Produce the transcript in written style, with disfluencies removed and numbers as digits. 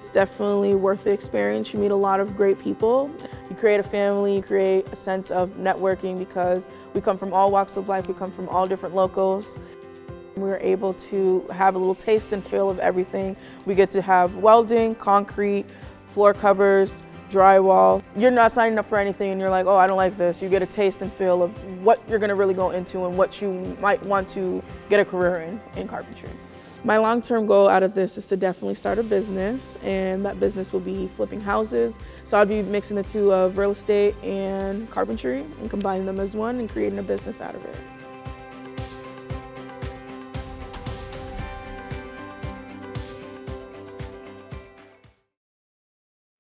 It's definitely worth the experience. You meet a lot of great people. You create a family, you create a sense of networking because we come from all walks of life, we come from all different locals. We're able to have a little taste and feel of everything. We get to have welding, concrete, floor covers, drywall. You're not signing up for anything and you're like, oh, I don't like this. You get a taste and feel of what you're gonna really go into and what you might want to get a career in carpentry. My long-term goal out of this is to definitely start a business, and that business will be flipping houses. So I'd be mixing the two of real estate and carpentry and combining them as one and creating a business out of it.